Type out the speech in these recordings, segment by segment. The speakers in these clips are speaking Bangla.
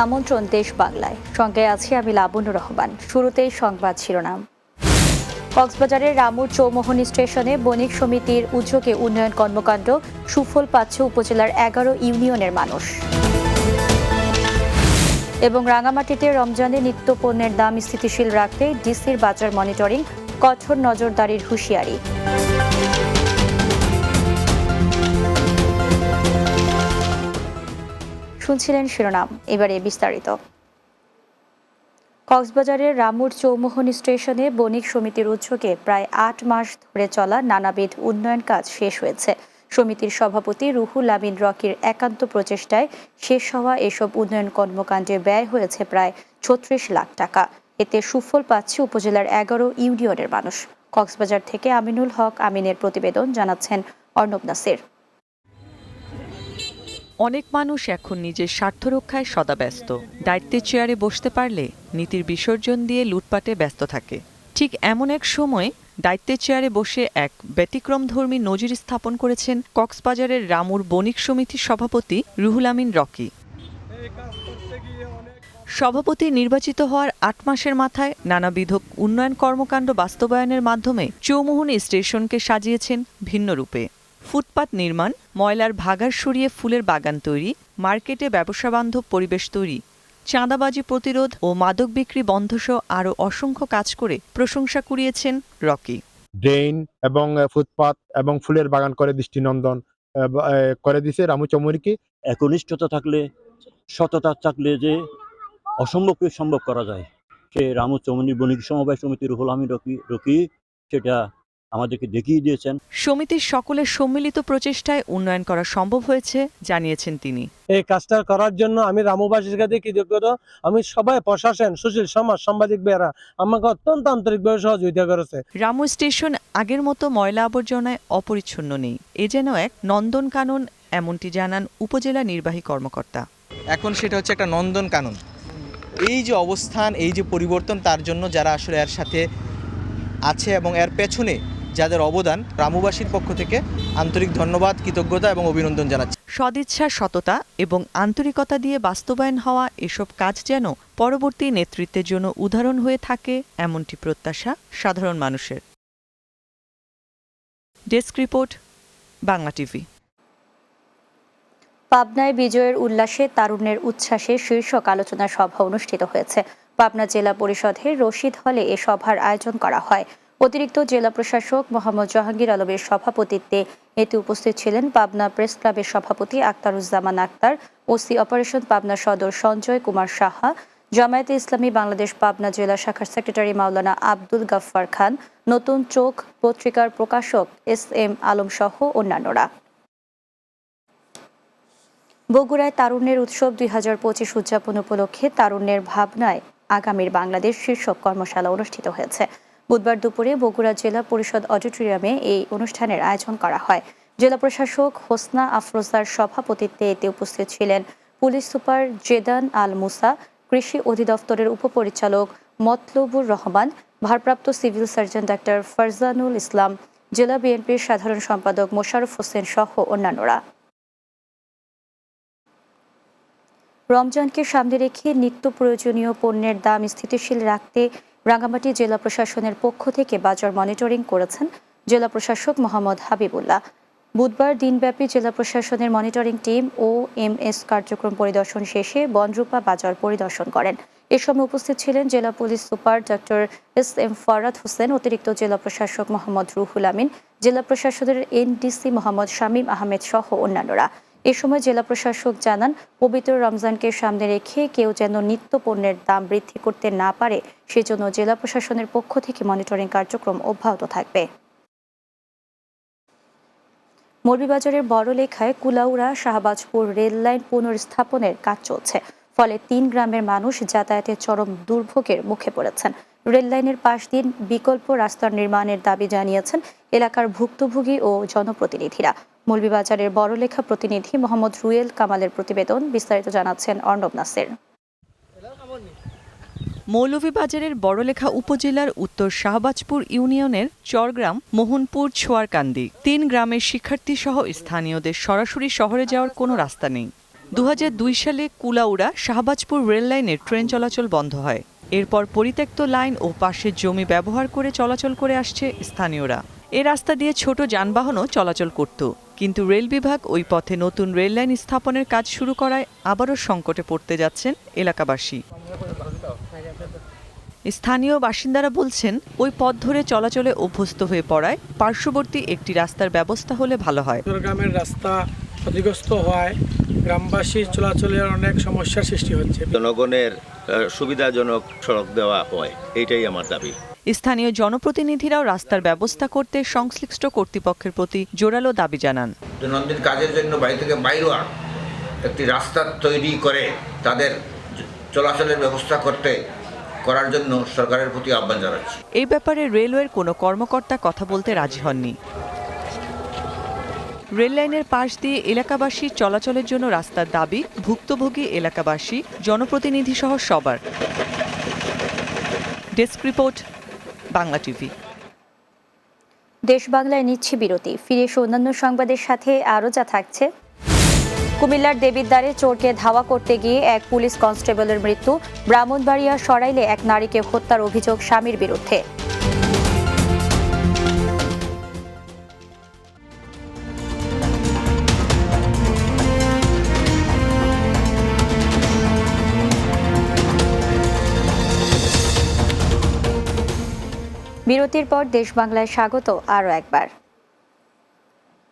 আমন্ত্রণ দেশ বাংলায়, সঙ্গে আছি আমি লাবণ্য রহমান। শুরুতেই সংবাদ শিরোনাম। কক্সবাজারের রামুর চৌমোহনী স্টেশনে বণিক সমিতির উদ্যোগে উন্নয়ন কর্মকাণ্ড, সুফল পাচ্ছে উপজেলার 11 ইউনিয়নের মানুষ। এবং রাঙামাটিতে রমজানে নিত্য পণ্যের দাম স্থিতিশীল রাখতে ডিসির বাজার মনিটরিং, কঠোর নজরদারির হুঁশিয়ারি। শুনছিলেন শিরোনাম, এবারে বিস্তারিত। কক্সবাজারের রামুর চৌমোহনী স্টেশনে বণিক সমিতির উদ্যোগে প্রায় 8 মাস ধরে চলা নানাবিধ উন্নয়ন কাজ শেষ হয়েছে। সমিতির সভাপতি রুহুল আমিন রকির একান্ত প্রচেষ্টায় শেষ হওয়া এসব উন্নয়ন কর্মকাণ্ডে ব্যয় হয়েছে প্রায় 36 লাখ টাকা। এতে সুফল পাচ্ছে উপজেলার 11 ইউনিয়নের মানুষ। কক্সবাজার থেকে আমিনুল হক আমিনের প্রতিবেদন, জানাচ্ছেন অর্ণব নাসির। অনেক মানুষ এখন নিজের স্বার্থ রক্ষায় সদা ব্যস্ত। দায়িত্বের চেয়ারে বসতে পারলে নীতির বিসর্জন দিয়ে লুটপাটে ব্যস্ত থাকে। ঠিক এমন এক সময় দায়িত্বের চেয়ারে বসে এক ব্যতিক্রমধর্মী নজির স্থাপন করেছেন কক্সবাজারের রামুর বণিক সমিতির সভাপতি রুহুল আমিন রকি। সভাপতি নির্বাচিত হওয়ার 8 মাসের মাথায় নানাবিধ উন্নয়ন কর্মকাণ্ড বাস্তবায়নের মাধ্যমে চৌমোহনী স্টেশনকে সাজিয়েছেন ভিন্ন রূপে। ফুটপাত নির্মাণ, ময়লার ভাগাড় সরিয়ে ফুলের বাগান তৈরি, মার্কেটে ব্যবসাবান্ধব পরিবেশ তৈরি, চাঁদাবাজি প্রতিরোধ ও মাদক বিক্রি বন্ধসহ আরও অসংখ্য কাজ করে প্রশংসা কুড়িয়েছেন রকি। ড্রেন এবং ফুটপাত এবং ফুলের বাগান করে দৃষ্টিনন্দন করে দিছে রামু চৌমুহনীকে। একনিষ্ঠতা থাকলে, সততা থাকলে যে অসম্ভবকে সম্ভব করা যায়, সে রামু চৌমুহনী বণিক সমবায় সমিতি রুহুল আমিন রকি সেটা আমাদেরকে দেখিয়ে দিয়েছেন। সমিতির সকলের সম্মিলিত প্রচেষ্টায় উন্নয়ন করা সম্ভব হয়েছে জানিয়েছেন তিনি। এই কাজটা করার জন্য আমি রামুবাসীর কাছে কৃতজ্ঞ। আমি সবাই, প্রশাসন, সুশীল সমাজ, সাংবাদিক ভাইয়েরা আমাকে অত্যন্ত আন্তরিকভাবে সহযোগিতা করেছে। রামু স্টেশন আগের মতো ময়লা আবর্জনায় অপরিচ্ছন্ন নেই। এ যেন এক নন্দনকানন, এমনটি জানান উপজেলা নির্বাহী কর্মকর্তা। এখন সেটা হচ্ছে একটা নন্দনকানন। এই যে অবস্থান, এই যে পরিবর্তন, তার জন্য যারা আসলে এর সাথে আছে এবং এর পেছনে যাদের অবদান, রামুবাসীর পক্ষ থেকে আন্তরিক ধন্যবাদ, কৃতজ্ঞতা এবং অভিনন্দন জানাচ্ছি। সদিচ্ছা, সততা এবং আন্তরিকতা দিয়ে বাস্তবায়ন হওয়া এসব কাজ যেন পরবর্তী নেতৃত্বের জন্য উদাহরণ হয়ে থাকে, এমনটি প্রত্যাশা সাধারণ মানুষের। Desk report, Bangla TV. পাবনায় বিজয়ের উল্লাসে তারুণ্যের উচ্ছ্বাসে শীর্ষক আলোচনা সভা অনুষ্ঠিত হয়েছে। পাবনা জেলা পরিষদের রশিদ হলে এ সভার আয়োজন করা হয়। অতিরিক্ত জেলা প্রশাসক মোহাম্মদ জাহাঙ্গীর আলমের সভাপতিত্বে এতে উপস্থিত ছিলেন পাবনা প্রেস ক্লাবের সভাপতি আক্তারুজ্জামান আক্তার, ওসি অপারেশন পাবনা সদর সঞ্জয় কুমার সাহা, জামায়াতে ইসলামী বাংলাদেশ পাবনা জেলা শাখার সেক্রেটারি মাওলানা আব্দুল গাফফার খান, নতুন চোখ পত্রিকার প্রকাশক SM আলম সহ অন্যান্যরা। বগুড়ায় তারুণ্যের উৎসব 2025 উদযাপন উপলক্ষে তারুণ্যের ভাবনায় আগামীর বাংলাদেশ শীর্ষক কর্মশালা অনুষ্ঠিত হয়েছে। বুধবার দুপুরে বগুড়া জেলা পরিষদ অডিটোরিয়ামে এই অনুষ্ঠানের আয়োজন করা হয়। জেলা প্রশাসক হোসনা আফরোজার সভাপতিত্বে এতে উপস্থিত ছিলেন পুলিশ সুপার জেদান আল মুসা, কৃষি অধিদপ্তরের উপপরিচালক মতলুবুর রহমান, ভারপ্রাপ্ত সিভিল সার্জন ডাক্তার ফারজানুল ইসলাম, জেলা বিএনপির সাধারণ সম্পাদক মোশাররফ হোসেন সহ অন্যান্যরা। রমজানকে সামনে রেখে নিত্য প্রয়োজনীয় পণ্যের দাম স্থিতিশীল রাখতে রাঙামাটি জেলা প্রশাসনের পক্ষ থেকে বাজার মনিটরিং করেছেন জেলা প্রশাসক মোহাম্মদ হাবিবুল্লাহ। বুধবার দিনব্যাপী জেলা প্রশাসনের মনিটরিং টিম OMS কার্যক্রম পরিদর্শন শেষে বনরূপা বাজার পরিদর্শন করেন। এ সময় উপস্থিত ছিলেন জেলা police super doctor SM Farad Hossain, অতিরিক্ত জেলা প্রশাসক মোহাম্মদ রুহুল আমিন, জেলা প্রশাসনের NDC মোহাম্মদ শামীম আহমেদ সহ অন্যান্যরা। এ সময় জেলা প্রশাসক জানান, পবিত্র রমজানকে সামনে রেখে কেউ যেন নিত্য পণ্যের দাম বৃদ্ধি করতে না পারে, সেজন্য জেলা প্রশাসনের পক্ষ থেকে মনিটরিং কার্যক্রম অব্যাহত থাকবে। মৌলভীবাজারের বড়লেখায় কুলাউড়া শাহবাজপুর রেললাইন পুনর্স্থাপনের কাজ চলছে, ফলে 3 গ্রামের মানুষ যাতায়াতের চরম দুর্ভোগের মুখে পড়েছেন। রেললাইনের পাশ দিয়ে বিকল্প রাস্তার নির্মাণের দাবি জানিয়েছেন এলাকার ভুক্তভোগী ও জনপ্রতিনিধিরা। মৌলভীবাজারের বড়লেখা প্রতিনিধি মোহাম্মদ রুয়েল কামালের প্রতিবেদন, বিস্তারিত জানাচ্ছেন অর্ণব নাসির। মৌলভীবাজারের বড়লেখা উপজেলার উত্তর শাহবাজপুর ইউনিয়নের চরগ্রাম, মোহনপুর, ছোয়ারকান্দি 3 গ্রামের শিক্ষার্থী সহ স্থানীয়দের সরাসরি শহরে যাওয়ার কোনো রাস্তা নেই। 2002 সালে কুলাউড়া শাহবাজপুর রেল লাইনের ট্রেন চলাচল বন্ধ হয়। এরপর পরিত্যক্ত লাইন ও পাশের জমি ব্যবহার করে চলাচল করে আসছে স্থানীয়রা। এ রাস্তা দিয়ে ছোট যানবাহনও চলাচল করত, কিন্তু রেল বিভাগ ওই পথে নতুন রেল লাইন স্থাপনের কাজ শুরু করায় আবারও সংকটে পড়তে যাচ্ছেন এলাকাবাসী। স্থানীয় বাসিন্দারা বলছেন, ওই পথ ধরে চলাচলে অভ্যস্ত হয়ে পড়ায় পার্শ্ববর্তী একটি রাস্তার ব্যবস্থা হলে ভালো হয়। গ্রামের রাস্তা ক্ষতিগ্রস্ত হওয়ায় গ্রামবাসীর চলাচলের অনেক সমস্যার সৃষ্টি হচ্ছে। জনগণের সুবিধাজনক সড়ক দেওয়া হয়, এইটাই আমার দাবি। স্থানীয় জনপ্রতিনিধিরাও রাস্তার ব্যবস্থা করতে সংশ্লিষ্ট কর্তৃপক্ষের প্রতি জোরালো দাবি জানান। দৈনন্দিন কাজের জন্য বাড়ি থেকে বাইরে একটি রাস্তা তৈরি করে তাদের চলাচলের ব্যবস্থা করার জন্য সরকারের প্রতি আহ্বান জানাচ্ছি। এই ব্যাপারে রেলওয়ের কোনো কর্মকর্তা কথা বলতে রাজি হননি। রেল লাইনের পাশ দিয়ে এলাকাবাসীর চলাচলের জন্য রাস্তার দাবি ভুক্তভোগী এলাকাবাসী, জনপ্রতিনিধি সহ সবার। Desk report, Bangla TV. দেশ বাংলায় নিচ্ছে বিরতি, ফিরে এসে অন্যান্য সংবাদের সাথে আরও যা থাকছে। কুমিল্লার দেবিদ্বারে চোরকে ধাওয়া করতে গিয়ে এক পুলিশ কনস্টেবলের মৃত্যু। ব্রাহ্মণবাড়িয়া সরাইলে এক নারীকে হত্যার অভিযোগ স্বামীর বিরুদ্ধে। বিরতির পর দেশ বাংলায় স্বাগত আরও একবার।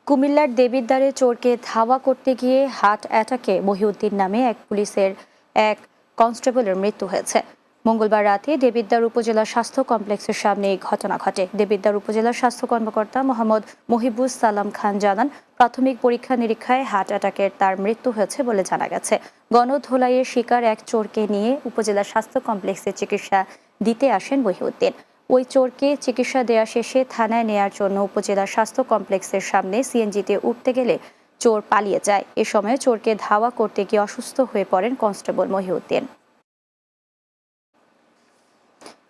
কুমিল্লার দেবিদ্বারে চোরকে ধাওয়া করতে গিয়ে হার্ট অ্যাটাকে মহিউদ্দিন নামে এক পুলিশের এক কনস্টেবলের মৃত্যু হয়েছে। মঙ্গলবার রাতে দেবিদ্বার উপজেলা স্বাস্থ্য কমপ্লেক্সের সামনে এই ঘটনা ঘটে। দেবিদ্বার উপজেলা স্বাস্থ্য কর্মকর্তা মোহাম্মদ মহিবুজ সালাম খান জানান, প্রাথমিক পরীক্ষা নিরীক্ষায় হার্ট অ্যাটাকের তার মৃত্যু হয়েছে বলে জানা গেছে। গণধোলাইয়ের শিকার এক চোরকে নিয়ে উপজেলা স্বাস্থ্য কমপ্লেক্সে চিকিৎসা দিতে আসেন মহিউদ্দিন। ওই চোরকে চিকিৎসা দেওয়া শেষে থানায় নেয়ার জন্য উপজেলা স্বাস্থ্য কমপ্লেক্সের সামনে সিএনজিতে উঠতে গেলে চোর পালিয়ে যায়। এ সময় চোরকে ধাওয়া করতে গিয়ে অসুস্থ হয়ে পড়েন কনস্টেবল মহিউদ্দিন।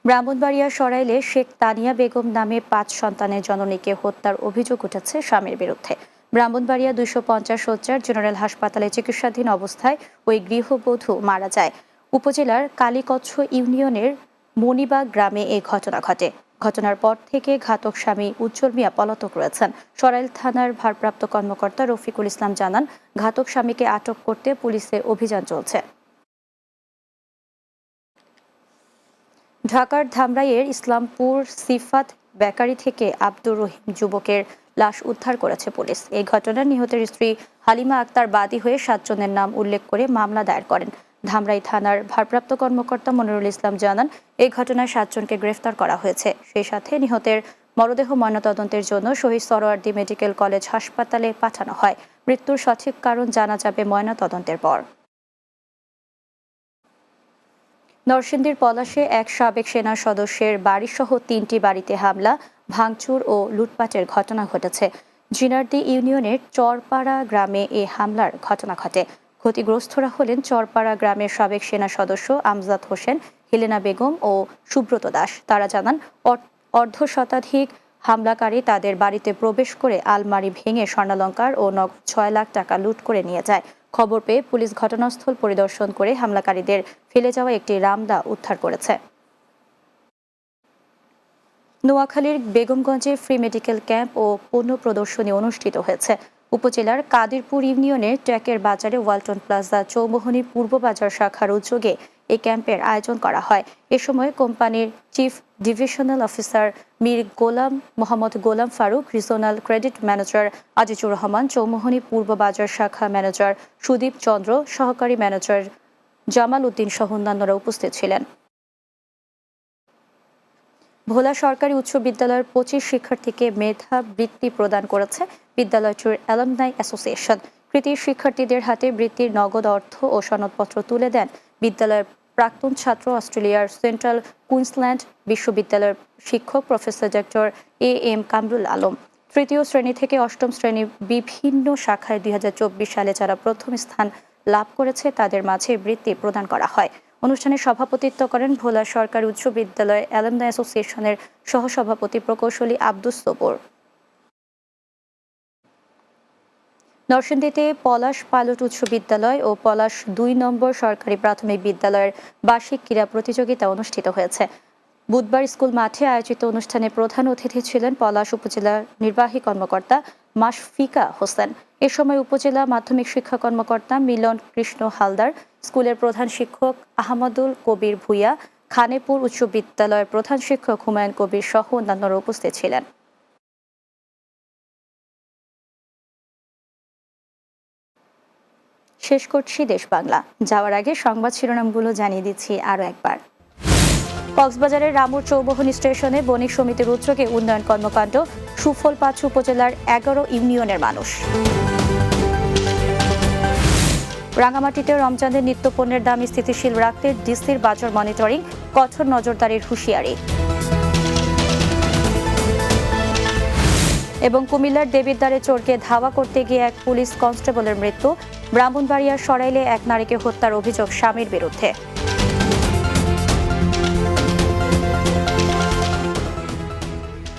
ব্রাহ্মণবাড়িয়া সরাইলে শেখ তানিয়া বেগম নামে 5 সন্তানের জননীকে হত্যার অভিযোগ উঠেছে স্বামীর বিরুদ্ধে। ব্রাহ্মণবাড়িয়া 250 শয্যার জেনারেল হাসপাতালে চিকিৎসাধীন অবস্থায় ওই গৃহবধূ মারা যায়। উপজেলার কালীকচ্ছ ইউনিয়নের মণিবাগ গ্রামে এই ঘটনা ঘটে। ঘটনার পর থেকে ঘাতক স্বামী উজ্জ্বল মিয়া পলাতক রয়েছেন। সরাইল থানার ভারপ্রাপ্ত কর্মকর্তা রফিকুল ইসলাম জানান, ঘাতক স্বামীকে আটক করতে পুলিশের অভিযান চলছে। ঢাকার ধামরাইয়ের ইসলামপুর সিফাত বেকারি থেকে আব্দুর রহিম যুবকের লাশ উদ্ধার করেছে পুলিশ। এই ঘটনায় নিহতের স্ত্রী হালিমা আক্তার বাদী হয়ে 7 জনের নাম উল্লেখ করে মামলা দায়ের করেন। ধামরাই থানার ভারপ্রাপ্ত কর্মকর্তা মনিরুল ইসলাম জানান, এই ঘটনায় 7 জনকে গ্রেফতার করা হয়েছে। সেই সাথে নিহতের মরদেহ ময়নাতদন্তের জন্য শহীদ সরোয়ার্দী মেডিকেল কলেজ হাসপাতালে পাঠানো হয়। মৃত্যুর সঠিক কারণ জানা যাবে ময়নাতদন্তের পর। নরসিংদীর পলাশে এক সাবেক সেনা সদস্যের বাড়িসহ 3টি বাড়িতে হামলা, ভাঙচুর ও লুটপাটের ঘটনা ঘটেছে। জিনারদি ইউনিয়নের চরপাড়া গ্রামে এই হামলার ঘটনা ঘটে। ক্ষতিগ্রস্তরা হলেন চরপাড়া গ্রামের সাবেক সেনা সদস্য আমজাদ হোসেন, হেলেনা বেগম ও সুব্রত দাস। তারা জানান, অর্ধশতাধিক হামলাকারী তাদের বাড়িতে প্রবেশ করে আলমারি ভেঙে স্বর্ণালংকার ও নগদ 6 লাখ টাকা লুট করে নিয়ে যায়। খবর পেয়ে পুলিশ ঘটনাস্থল পরিদর্শন করে হামলাকারীদের ফেলে যাওয়া একটি রামদা উদ্ধার করেছে। নোয়াখালীর বেগমগঞ্জে ফ্রি মেডিকেল ক্যাম্প ও পণ্য প্রদর্শনী অনুষ্ঠিত হয়েছে। উপজেলার কাদিরপুর ইউনিয়নের ট্যাকের বাজারে ওয়ালটন প্লাজা চৌমোহনী পূর্ব বাজার শাখার উদ্যোগে এই ক্যাম্পের আয়োজন করা হয়। এ সময় কোম্পানির chief divisional officer Mir Mohammad Golam Faruk, regional credit manager Azizur Rahman, Chowmuhani পূর্ব বাজার শাখা ম্যানেজার সুদীপ চন্দ্র, সহকারী ম্যানেজার জামাল উদ্দিন সহ অন্যান্যরা উপস্থিত ছিলেন। ভোলা সরকারি উচ্চ বিদ্যালয়ের 25 শিক্ষার্থীকে মেধা বৃত্তি প্রদান করেছে বিদ্যালয়টির অ্যালামনাই অ্যাসোসিয়েশন। কৃতি শিক্ষার্থীদের হাতে বৃত্তির নগদ অর্থ ও সনদপত্র তুলে দেন বিদ্যালয়ের প্রাক্তন ছাত্র, অস্ট্রেলিয়ার সেন্ট্রাল কুইন্সল্যান্ড বিশ্ববিদ্যালয়ের শিক্ষক professor doctor AM Kamrul Alam. 3য় শ্রেণী থেকে 8ম শ্রেণী বিভিন্ন শাখায় 2024 সালে যারা প্রথম স্থান লাভ করেছে তাদের মাঝে বৃত্তি প্রদান করা হয়। অনুষ্ঠানে সভাপতিত্ব করেন ভোলা সরকারি উচ্চ বিদ্যালয় অ্যালামনাই অ্যাসোসিয়েশনের সহসভাপতি প্রকৌশলী আব্দুস সবুর। নরসিংদীতে পলাশ পাইলট উচ্চ বিদ্যালয় ও পলাশ ২ নম্বর সরকারি প্রাথমিক বিদ্যালয়ের বার্ষিক ক্রীড়া প্রতিযোগিতা অনুষ্ঠিত হয়েছে। বুধবার স্কুল মাঠে আয়োজিত অনুষ্ঠানে প্রধান অতিথি ছিলেন পলাশ উপজেলার নির্বাহী কর্মকর্তা মাশফিকা হোসেন। এ সময় উপজেলা মাধ্যমিক শিক্ষা কর্মকর্তা মিলন কৃষ্ণ হালদার, স্কুলের প্রধান শিক্ষক আহমদুল কবির ভূঁইয়া, খানেপুর উচ্চ বিদ্যালয়ের প্রধান শিক্ষক হুমায়ুন কবির সহ অন্যান্যরা উপস্থিত ছিলেন। শেষ করছি দেশ বাংলা। যাওয়ার আগে সংবাদ শিরোনামগুলো জানিয়ে দিচ্ছি আরও একবার। কক্সবাজারের রামুর চৌবহনী স্টেশনে বণিক সমিতির উদ্যোগে উন্নয়ন কর্মকাণ্ড, সুফল পাচ্ছ উপজেলার ১১ ইউনিয়নের মানুষ। রাঙামাটিতে রমজানের নিত্যপণ্যের দাম স্থিতিশীল রাখতে ডিসির বাজার মনিটরিং, কঠোর নজরদারির হুঁশিয়ারি। এবং কুমিল্লার দেবিদ্বারে চোরকে ধাওয়া করতে গিয়ে এক পুলিশ কনস্টেবলের মৃত্যু। ব্রাহ্মণবাড়িয়ার সরাইলে এক নারীকে হত্যার অভিযোগ স্বামীর বিরুদ্ধে।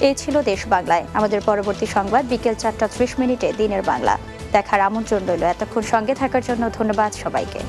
এই ছিল দেশ বাংলায়। আমাদের পরবর্তী সংবাদ বিকেল ৪টা ৩০ মিনিটে দিনের বাংলা দেখার আমন্ত্রণ রইল। এতক্ষণ সঙ্গে থাকার জন্য ধন্যবাদ সবাইকে।